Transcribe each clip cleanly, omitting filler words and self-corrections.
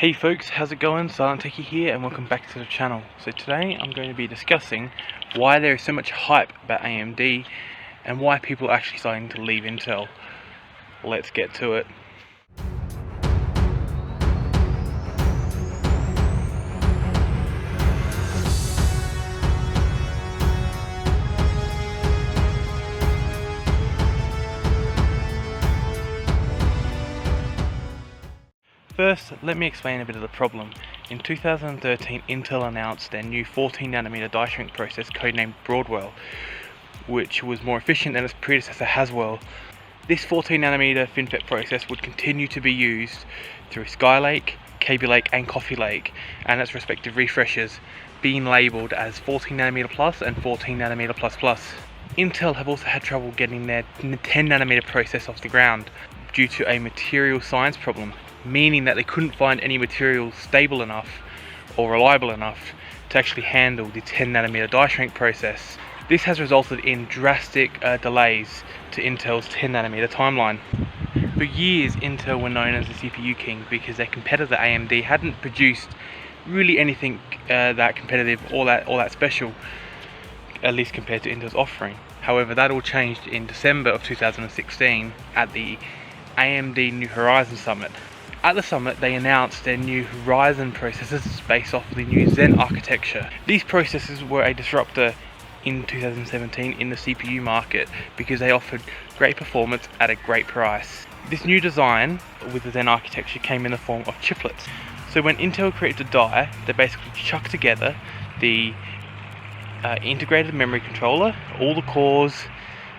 Hey folks, how's it going? Silent Techie here and welcome back to the channel. So today I'm going to be discussing why there is so much hype about AMD and why people are actually starting to leave Intel. Let's get to it. First, let me explain a bit of the problem. In 2013, Intel announced their new 14nm die shrink process codenamed Broadwell, which was more efficient than its predecessor Haswell. This 14nm FinFET process would continue to be used through Skylake, Kaby Lake and Coffee Lake and its respective refreshers, being labelled as 14nm Plus and 14nm Plus Plus. Intel have also had trouble getting their 10nm process off the ground due to a material science problem, meaning that they couldn't find any material stable enough or reliable enough to actually handle the 10nm die shrink process. This has resulted in drastic delays to Intel's 10nm timeline. For years, Intel were known as the CPU king because their competitor AMD hadn't produced really anything that competitive or that special, at least compared to Intel's offering. However, that all changed in December of 2016 at the AMD New Horizons Summit. At the summit, they announced their new Ryzen processors based off of the new Zen architecture. These processors were a disruptor in 2017 in the CPU market because they offered great performance at a great price. This new design with the Zen architecture came in the form of chiplets. So when Intel created a die, they basically chucked together the integrated memory controller, all the cores,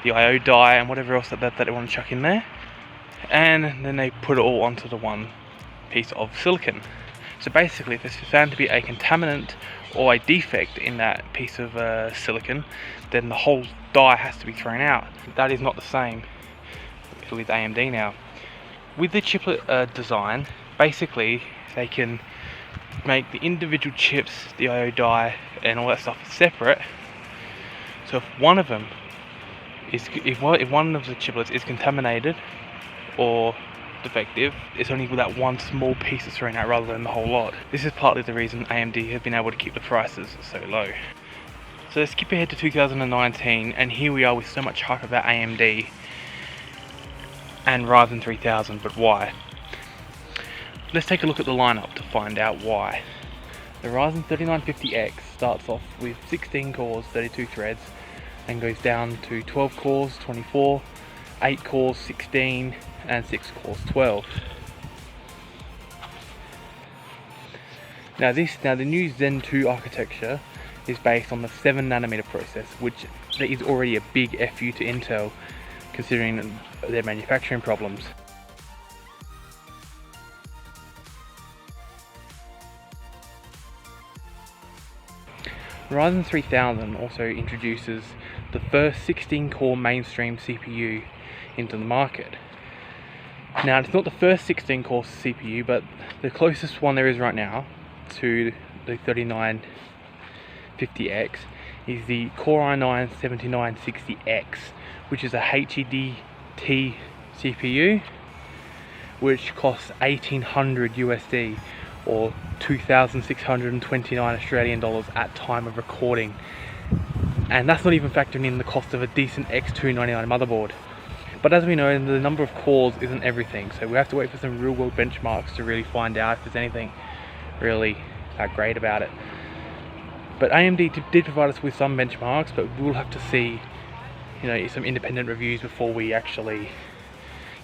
the I/O die and whatever else that they want to chuck in there, and then they put it all onto the one piece of silicon. So basically, if there's found to be a contaminant or a defect in that piece of silicon, then the whole die has to be thrown out. That is not the same with AMD now. With the chiplet design, basically they can make the individual chips, the I/O die and all that stuff separate. So if one of them is, if one of the chiplets is contaminated or defective, it's only with that one small piece that's thrown out rather than the whole lot. This is partly the reason AMD have been able to keep the prices so low. So let's skip ahead to 2019 and here we are with so much hype about AMD and Ryzen 3000, but why? Let's take a look at the lineup to find out why. The Ryzen 3950X starts off with 16 cores, 32 threads, and goes down to 12 cores, 24, 8 cores, 16, and 6 cores, 12. Now the new Zen 2 architecture is based on the 7nm process, which is already a big FU to Intel considering their manufacturing problems. Ryzen 3000 also introduces the first 16-core mainstream CPU into the market. Now, it's not the first 16-core CPU, but the closest one there is right now to the 3950X is the Core i9-7960X, which is a HEDT CPU, which costs 1800 USD or 2,629 Australian dollars at time of recording, and that's not even factoring in the cost of a decent X299 motherboard. But as we know, the number of cores isn't everything, so we have to wait for some real world benchmarks to really find out if there's anything really that great about it. But AMD did provide us with some benchmarks, but we'll have to see, some independent reviews before we actually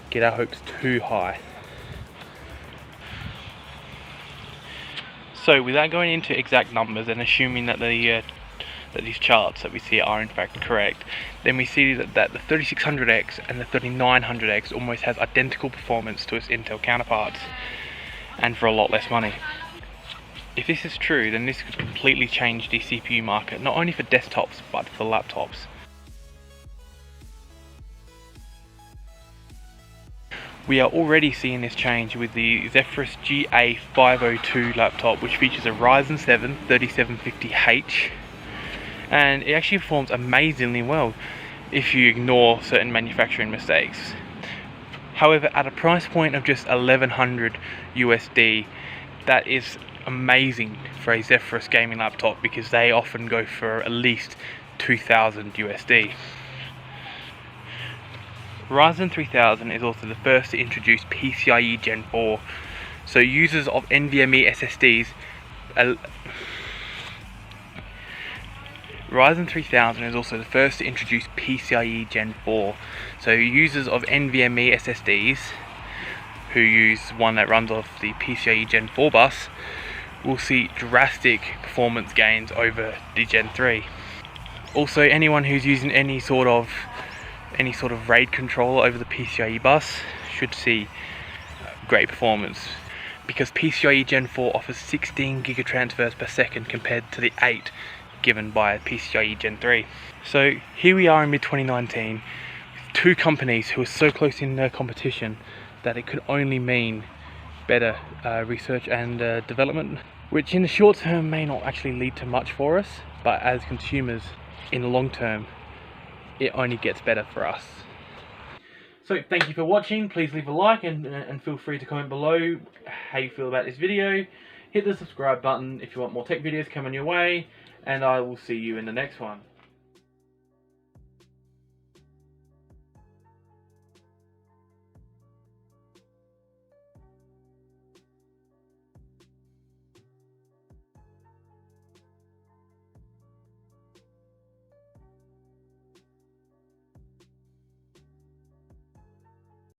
get our hopes too high. So without going into exact numbers and assuming that that these charts that we see are in fact correct, then we see that the 3600X and the 3900X almost has identical performance to its Intel counterparts, and for a lot less money. If this is true, then this could completely change the CPU market, not only for desktops but for laptops. We are already seeing this change with the Zephyrus GA502 laptop, which features a Ryzen 7 3750H, and it actually performs amazingly well if you ignore certain manufacturing mistakes. However, at a price point of just 1100 USD, that is amazing for a Zephyrus gaming laptop, because they often go for at least 2000 USD. Ryzen 3000 is also the first to introduce PCIe Gen 4, so users of NVMe SSDs Ryzen 3000 is also the first to introduce PCIe Gen 4, so users of NVMe SSDs who use one that runs off the PCIe Gen 4 bus will see drastic performance gains over the Gen 3. Also, anyone who's using any sort of RAID controller over the PCIe bus should see great performance, because PCIe Gen 4 offers 16 gigatransfers per second compared to the 8 given by PCIe Gen 3. So here we are in mid-2019 with two companies who are so close in their competition that it could only mean better research and development, which in the short term may not actually lead to much for us, but as consumers in the long term it only gets better for us. So thank you for watching. Please leave a like and feel free to comment below how you feel about this video. Hit the subscribe button if you want more tech videos coming your way, and I will see you in the next one.